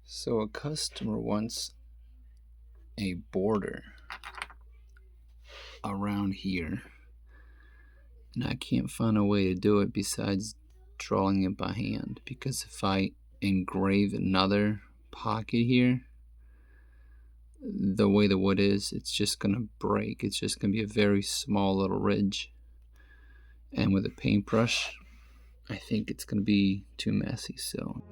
So a customer wants a border around here, and I can't find a way to do it besides drawing it by hand, because if I engrave another pocket here, the way the wood is, it's just gonna break. It's just gonna be a very small little ridge, and with a paintbrush I think it's gonna be too messy. So